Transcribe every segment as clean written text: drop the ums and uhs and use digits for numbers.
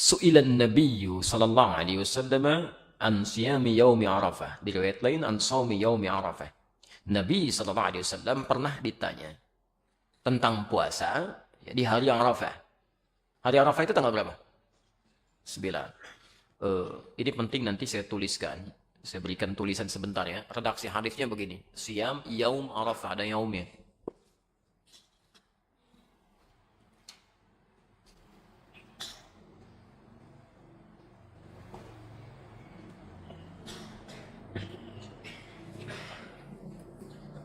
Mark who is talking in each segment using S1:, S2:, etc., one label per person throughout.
S1: Su'ilan Nabiyyu sallallahu alaihi wasallam an siyami yaumi Arafah. Di riwayat lain an shaumi yaumi Arafah. Nabi sallallahu alaihi wasallam pernah ditanya tentang puasa ya, di hari Arafah. Hari Arafah itu tanggal berapa? 9. Ini penting, nanti saya tuliskan. Saya berikan tulisan sebentar ya. Redaksi hadisnya begini. Siyam yaum Arafah, ada yaumnya.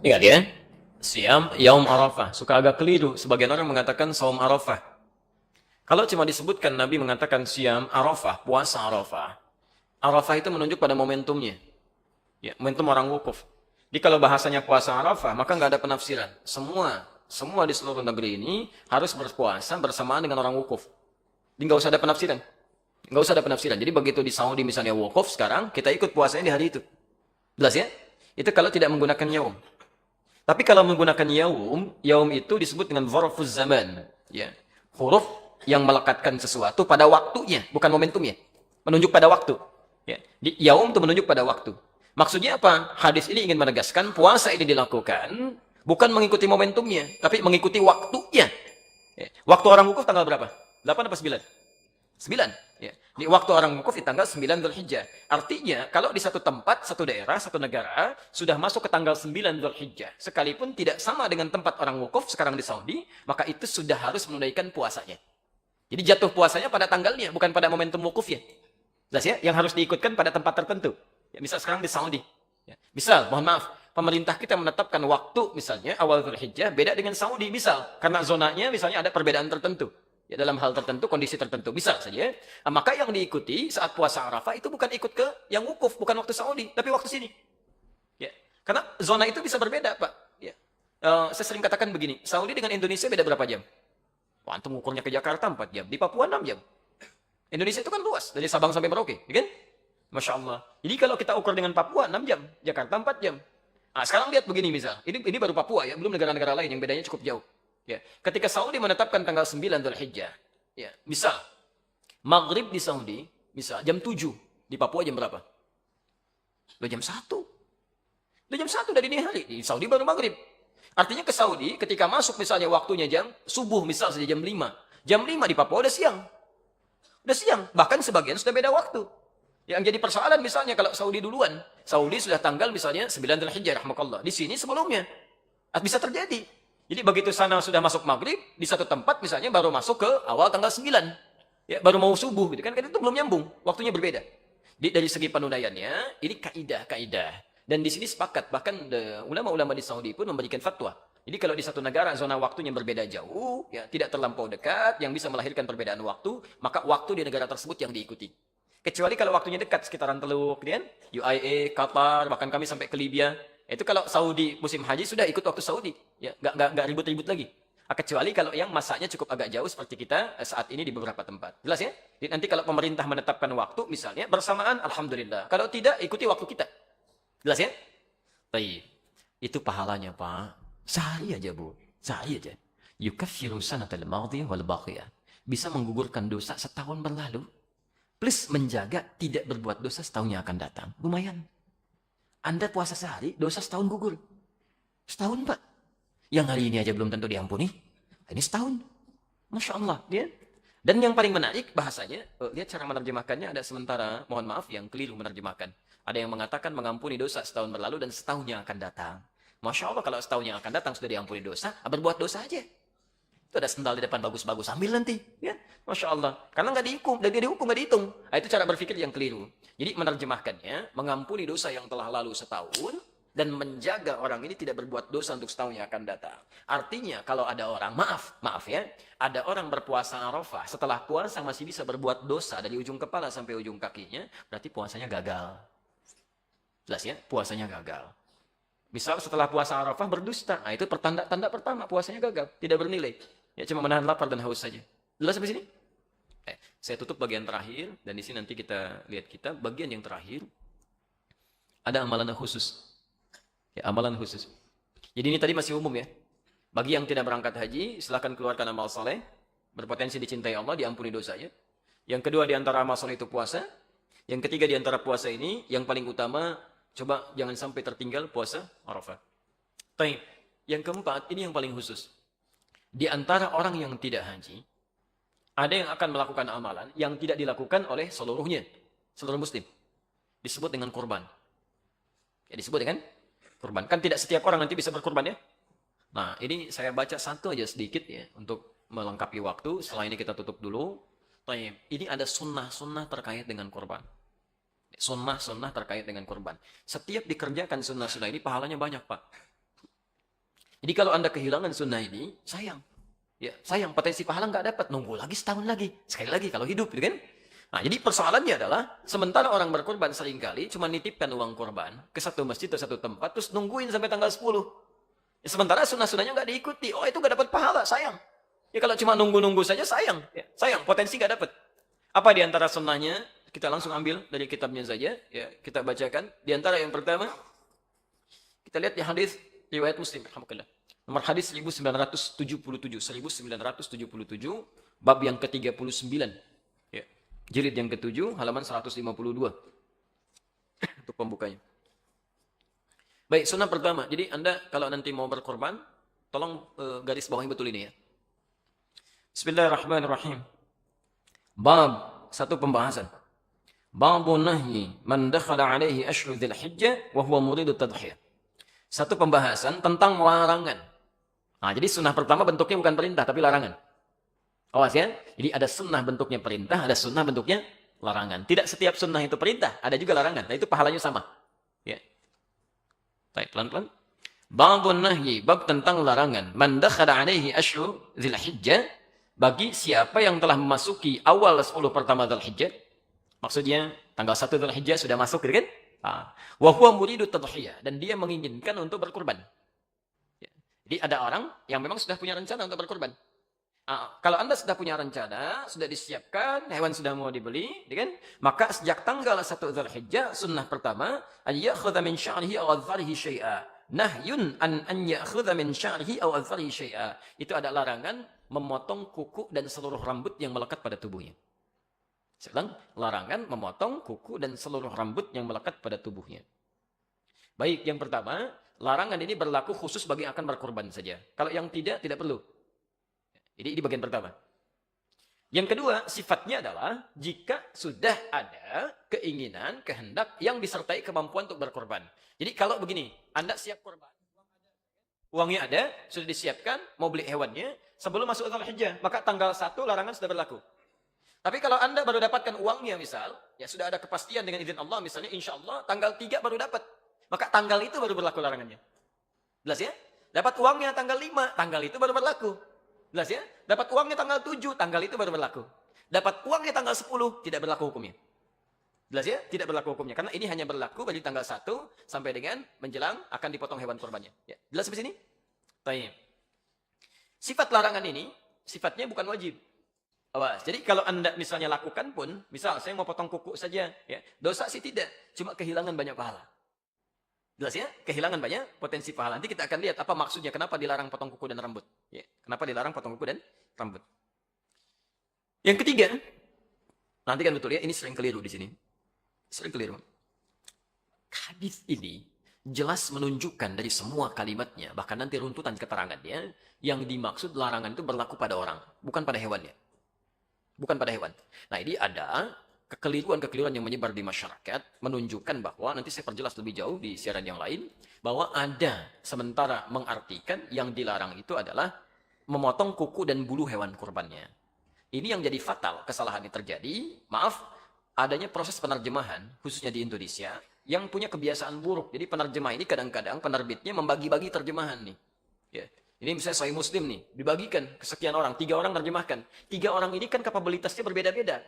S1: Ingat ya. Siyam yaum Arafah. Suka agak keliru. Sebagian orang mengatakan saum Arafah. Kalau cuma disebutkan Nabi mengatakan siyam Arafah, puasa Arafah. Arafah itu menunjuk pada momentumnya. Ya, momentum orang wukuf. Jadi kalau bahasanya puasa Arafah, maka nggak ada penafsiran. Semua di seluruh negeri ini harus berpuasa bersamaan dengan orang wukuf. Jadi nggak usah ada penafsiran. Nggak usah ada penafsiran. Jadi begitu di Saudi misalnya wukuf sekarang, kita ikut puasanya di hari itu. Jelas ya? Itu kalau tidak menggunakan yaum. Tapi kalau menggunakan yaum itu disebut dengan dzarfuz zaman. Ya. Huruf yang melekatkan sesuatu pada waktunya, bukan momentumnya. Menunjuk pada waktu. Ya. Di yaum itu menunjuk pada waktu. Maksudnya apa? Hadis ini ingin menegaskan puasa ini dilakukan bukan mengikuti momentumnya, tapi mengikuti waktunya. Ya. Waktu orang wukuf tanggal berapa? 8 apa 9? 9. Ya. Di waktu orang wukuf di tanggal 9 Dzulhijjah. Artinya, kalau di satu tempat, satu daerah, satu negara, sudah masuk ke tanggal 9 Dzulhijjah, sekalipun tidak sama dengan tempat orang wukuf sekarang di Saudi, maka itu sudah harus menunaikan puasanya. Jadi jatuh puasanya pada tanggalnya, bukan pada momentum wukufnya. Jelas ya? Yang harus diikutkan pada tempat tertentu. Ya, misal sekarang di Saudi. Ya. Misal, mohon maaf, pemerintah kita menetapkan waktu, misalnya, awal Dzulhijjah, beda dengan Saudi, misal. Karena zonanya, misalnya, ada perbedaan tertentu. Ya, dalam hal tertentu, kondisi tertentu, bisa saja. Nah, maka yang diikuti saat puasa Arafah itu bukan ikut ke yang wukuf, bukan waktu Saudi, tapi waktu sini. Ya, karena zona itu bisa berbeda, Pak. Ya. Saya sering katakan begini, Saudi dengan Indonesia beda berapa jam? Wah, antum ukurnya ke Jakarta 4 jam, di Papua 6 jam. Indonesia itu kan luas, dari Sabang sampai Merauke, ya kan? Masya Allah. Jadi kalau kita ukur dengan Papua 6 jam, Jakarta 4 jam. Nah, sekarang lihat begini misal, ini baru Papua ya, belum negara-negara lain yang bedanya cukup jauh. Ya, ketika Saudi menetapkan tanggal 9 Dzulhijjah, ya, misal maghrib di Saudi, misal jam 7, di Papua jam berapa? Udah jam 1. Udah jam 1 dari dini hari, di Saudi baru maghrib. Artinya ke Saudi, ketika masuk misalnya waktunya jam subuh, misal saja jam 5. Jam 5 di Papua udah siang. Udah siang, bahkan sebagian sudah beda waktu. Yang jadi persoalan misalnya kalau Saudi duluan, Saudi sudah tanggal misalnya 9 Dzulhijjah, rahmakallah. Di sini sebelumnya. Bisa terjadi. Jadi begitu sana sudah masuk maghrib, di satu tempat misalnya baru masuk ke awal tanggal 9. Ya, baru mau subuh gitu kan, itu belum nyambung, waktunya berbeda. Dari segi penunaiannya, ini kaidah. Dan di sini sepakat, bahkan ulama-ulama di Saudi pun memberikan fatwa. Jadi kalau di satu negara zona waktunya berbeda jauh, ya tidak terlampau dekat, yang bisa melahirkan perbedaan waktu, maka waktu di negara tersebut yang diikuti. Kecuali kalau waktunya dekat, sekitaran Teluk, kan? UAE, Qatar, bahkan kami sampai ke Libya. Itu kalau Saudi musim haji sudah ikut waktu Saudi, ya nggak ribut-ribut lagi. Kecuali kalau yang masanya cukup agak jauh seperti kita saat ini di beberapa tempat. Jelas ya? Jadi nanti kalau pemerintah menetapkan waktu misalnya bersamaan, alhamdulillah. Kalau tidak, ikuti waktu kita. Jelas ya? Baik. Itu pahalanya, Pak. Sehari aja, Bu. Sehari aja. Yukaffiru sanatal madhiyah wal baqiyah. Bisa menggugurkan dosa setahun berlalu. Plus menjaga tidak berbuat dosa setahun yang akan datang. Lumayan. Anda puasa sehari, dosa setahun gugur. Setahun, Pak. Yang hari ini aja belum tentu diampuni. Ini setahun. Masya Allah. Ya? Dan yang paling menarik bahasanya, lihat cara menerjemahkannya ada sementara, mohon maaf, yang keliru menerjemahkan. Ada yang mengatakan mengampuni dosa setahun berlalu dan setahun yang akan datang. Masya Allah, kalau setahun yang akan datang sudah diampuni dosa, berbuat dosa aja. Itu ada sendal di depan bagus-bagus, ambil nanti. Ya? Masya Allah. Karena nggak dihukum, dan dia dihukum nggak dihitung. Nah, itu cara berpikir yang keliru. Jadi menerjemahkannya, mengampuni dosa yang telah lalu setahun, dan menjaga orang ini tidak berbuat dosa untuk setahun yang akan datang. Artinya kalau ada orang, maaf ya, ada orang berpuasa Arafah, setelah puasa masih bisa berbuat dosa dari ujung kepala sampai ujung kakinya, berarti puasanya gagal. Jelas ya, puasanya gagal. Misal setelah puasa Arafah berdusta, nah itu tanda pertama puasanya gagal, tidak bernilai. Ya cuma menahan lapar dan haus saja. Jelas sampai sini? Saya tutup bagian terakhir, dan di sini nanti kita lihat bagian yang terakhir. Ada amalan khusus. Ya, amalan khusus. Jadi ini tadi masih umum ya. Bagi yang tidak berangkat haji, silakan keluarkan amal soleh, berpotensi dicintai Allah, diampuni dosanya. Yang kedua di antara amal soleh itu puasa. Yang ketiga di antara puasa ini, yang paling utama, coba jangan sampai tertinggal puasa Arafah. Baik. Yang keempat, ini yang paling khusus. Di antara orang yang tidak haji, ada yang akan melakukan amalan yang tidak dilakukan oleh seluruhnya, seluruh muslim. Disebut dengan kurban. Ya, disebut dengan kurban. Kan tidak setiap orang nanti bisa berkurban ya. Nah, ini saya baca satu aja sedikit ya, untuk melengkapi waktu. Setelah ini kita tutup dulu. Baik. Ini ada sunnah-sunnah terkait dengan kurban. Sunnah-sunnah terkait dengan kurban. Setiap dikerjakan sunnah-sunnah ini, pahalanya banyak, Pak. Jadi kalau Anda kehilangan sunnah ini, sayang. Ya, sayang, potensi pahala nggak dapat. Nunggu lagi setahun lagi. Sekali lagi kalau hidup, gitu kan? Nah, jadi persoalannya adalah, sementara orang berkorban seringkali cuma nitipkan uang korban ke satu masjid atau satu tempat, terus nungguin sampai tanggal 10. Ya, sementara sunnah-sunnahnya nggak diikuti. Oh, itu nggak dapat pahala, sayang. Ya, kalau cuma nunggu-nunggu saja, sayang. Ya, sayang, potensi nggak dapat. Apa di antara sunnahnya? Kita langsung ambil dari kitabnya saja. Ya, kita bacakan. Di antara yang pertama, kita lihat di hadis riwayat Muslim. Alhamdulillah. Nomor hadis 1977. 1977, bab yang ke-39. Ya. Jilid yang ke-7, halaman 152. Untuk pembukanya. Baik, sunnah pertama. Jadi Anda kalau nanti mau berkorban, tolong garis bawahi betul ini ya. Bismillahirrahmanirrahim. Bab, satu pembahasan. Babu nahyi man dakhala alaihi ashru dzil hijjah wa huwa muridu tadhiyah. Satu pembahasan tentang larangan. Nah, jadi sunnah pertama bentuknya bukan perintah, tapi larangan. Awas ya. Jadi ada sunnah bentuknya perintah, ada sunnah bentuknya larangan. Tidak setiap sunnah itu perintah, ada juga larangan. Nah, itu pahalanya sama. Ya. Baik, pelan-pelan. Babun nahyi, bab tentang larangan. Man dakhala alaihi ashru dzil hijjah, bagi siapa yang telah memasuki awal 10 pertama Dzulhijjah. Maksudnya tanggal 1 Dzulhijjah sudah masuk, gitu kan? Wa huwa muridu tadhiyah, dan dia menginginkan untuk berkurban. Ya. Jadi ada orang yang memang sudah punya rencana untuk berkurban. Kalau Anda sudah punya rencana, sudah disiapkan, hewan sudah mau dibeli, kan? Maka sejak tanggal 1 Dzulhijjah, sunnah pertama, ayyakhudha min sya'rihi aw adharihi syai'a. Nahyun an ya'khudha min sya'rihi aw adharihi syai'a. Itu ada larangan memotong kuku dan seluruh rambut yang melekat pada tubuhnya. Sedang larangan memotong kuku dan seluruh rambut yang melekat pada tubuhnya. Baik, yang pertama, larangan ini berlaku khusus bagi yang akan berkorban saja. Kalau yang tidak perlu. Jadi ini bagian pertama. Yang kedua, sifatnya adalah jika sudah ada keinginan, kehendak yang disertai kemampuan untuk berkorban. Jadi kalau begini, Anda siap korban, uangnya ada, sudah disiapkan, mau beli hewannya, sebelum masuk Dzulhijjah, maka tanggal 1 larangan sudah berlaku. Tapi kalau Anda baru dapatkan uangnya misal, ya sudah ada kepastian dengan izin Allah, misalnya insya Allah tanggal 3 baru dapat. Maka tanggal itu baru berlaku larangannya. Jelas ya? Dapat uangnya tanggal 5, tanggal itu baru berlaku. Jelas ya? Dapat uangnya tanggal 7, tanggal itu baru berlaku. Dapat uangnya tanggal 10, tidak berlaku hukumnya. Jelas ya? Tidak berlaku hukumnya. Karena ini hanya berlaku bagi tanggal 1 sampai dengan menjelang akan dipotong hewan korbannya. Ya. Jelas sampai sini? Baik. Sifat larangan ini, sifatnya bukan wajib. Awas. Jadi kalau Anda misalnya lakukan pun, misal saya mau potong kuku saja, ya, dosa sih tidak, cuma kehilangan banyak pahala. Jelas ya? Kehilangan banyak potensi pahala. Nanti kita akan lihat apa maksudnya, kenapa dilarang potong kuku dan rambut. Ya. Kenapa dilarang potong kuku dan rambut. Yang ketiga, nanti kan betul ya, ini sering keliru di sini. Sering keliru. Hadis ini jelas menunjukkan dari semua kalimatnya, bahkan nanti runtutan keterangannya, yang dimaksud larangan itu berlaku pada orang, bukan pada hewannya. Bukan pada hewan. Nah, ini ada kekeliruan-kekeliruan yang menyebar di masyarakat, menunjukkan bahwa, nanti saya perjelas lebih jauh di siaran yang lain, bahwa ada sementara mengartikan yang dilarang itu adalah memotong kuku dan bulu hewan kurbannya. Ini yang jadi fatal, kesalahan ini terjadi, maaf, adanya proses penerjemahan, khususnya di Indonesia, yang punya kebiasaan buruk. Jadi penerjemah ini kadang-kadang penerbitnya membagi-bagi terjemahan nih. Ya. Ini misalnya Sahih Muslim nih, dibagikan ke sekian orang, 3 orang terjemahkan. 3 orang ini kan kapabilitasnya berbeda-beda.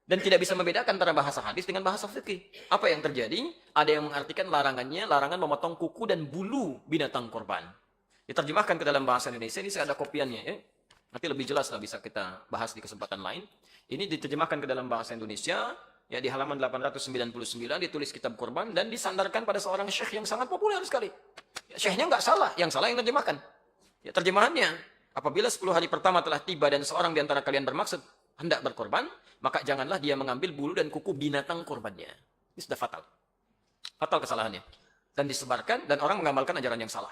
S1: Dan tidak bisa membedakan antara bahasa hadis dengan bahasa fikih. Apa yang terjadi? Ada yang mengartikan larangannya, larangan memotong kuku dan bulu binatang korban. Diterjemahkan ke dalam bahasa Indonesia, ini saya ada kopiannya ya. Nanti lebih jelas lah bisa kita bahas di kesempatan lain. Ini diterjemahkan ke dalam bahasa Indonesia, ya di halaman 899 ditulis kitab korban dan disandarkan pada seorang syekh yang sangat populer sekali. Ya, syekhnya nggak salah, yang salah yang terjemahkan. Ya, terjemahannya, apabila 10 hari pertama telah tiba dan seorang di antara kalian bermaksud hendak berkorban, maka janganlah dia mengambil bulu dan kuku binatang korbannya. Ini sudah fatal. Fatal kesalahannya. Dan disebarkan, dan orang mengamalkan ajaran yang salah.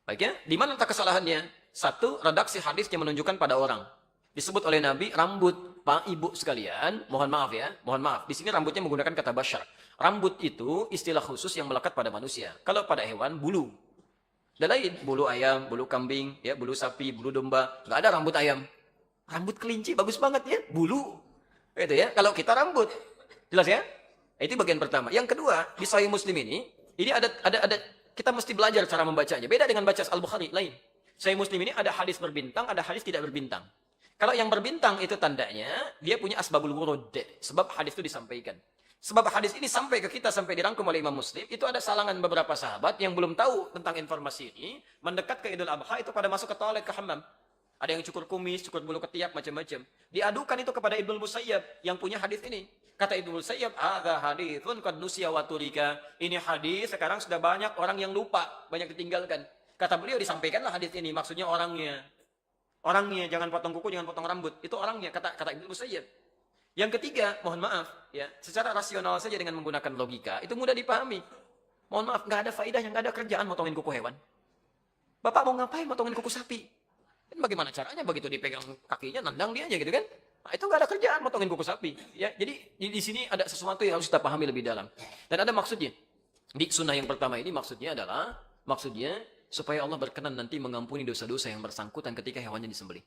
S1: Baiknya, di mana letak kesalahannya? Satu, redaksi hadis yang menunjukkan pada orang. Disebut oleh Nabi, rambut, Pak, Ibu sekalian, mohon maaf ya, mohon maaf. Di sini rambutnya menggunakan kata basyar. Rambut itu istilah khusus yang melekat pada manusia. Kalau pada hewan, bulu. Dan lain, bulu ayam, bulu kambing, ya, bulu sapi, bulu domba. Nggak ada rambut ayam. Rambut kelinci, bagus banget ya, bulu. Itu ya, kalau kita rambut. Jelas ya? Itu bagian pertama. Yang kedua, di Sahih Muslim ini ada kita mesti belajar cara membacanya. Beda dengan baca Al-Bukhari, lain. Sahih Muslim ini ada hadis berbintang, ada hadis tidak berbintang. Kalau yang berbintang itu tandanya dia punya asbabul wurud, sebab hadis itu disampaikan. Sebab hadis ini sampai ke kita, sampai dirangkum oleh Imam Muslim, itu ada salangan beberapa sahabat yang belum tahu tentang informasi ini, mendekat ke Idul Adha itu pada masuk ke toilet, ke hammam. Ada yang cukur kumis, cukur bulu ketiak, macam-macam. Diadukan itu kepada Ibnu Musayyab yang punya hadis ini. Kata Ibnu Musayyab, "Hadza haditsun qad nusiya wa turika." Ini hadis sekarang sudah banyak orang yang lupa, banyak ditinggalkan. Kata beliau, disampaikanlah hadis ini, maksudnya orangnya. Orangnya, jangan potong kuku, jangan potong rambut. Itu orangnya, kata Ibnu Musayyab. Yang ketiga, mohon maaf, ya, secara rasional saja dengan menggunakan logika, itu mudah dipahami. Mohon maaf, nggak ada faedahnya, nggak ada kerjaan motongin kuku hewan. Bapak mau ngapain motongin kuku sapi? Dan bagaimana caranya? Begitu dipegang kakinya, nendang dia aja gitu kan? Nah, itu nggak ada kerjaan motongin kuku sapi. Ya, jadi di sini ada sesuatu yang harus kita pahami lebih dalam. Dan ada maksudnya. Di sunnah yang pertama ini maksudnya supaya Allah berkenan nanti mengampuni dosa-dosa yang bersangkutan ketika hewannya disembelih.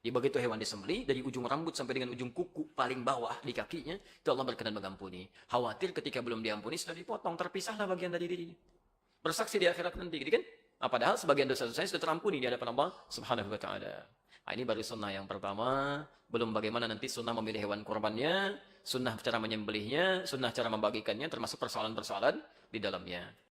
S1: Di begitu hewan disembelih, dari ujung rambut sampai dengan ujung kuku paling bawah di kakinya, itu Allah berkenan mengampuni. Khawatir ketika belum diampuni sudah dipotong, terpisahlah bagian dari dirinya. Bersaksi di akhirat nanti, gitu kan? Nah, padahal sebagian dosa-dosanya sudah terampuni di hadapan Allah Subhanahu wa taala. Nah, ini baru sunnah yang pertama, belum bagaimana nanti sunnah memilih hewan kurbannya, sunnah cara menyembelihnya, sunnah cara membagikannya, termasuk persoalan-persoalan di dalamnya.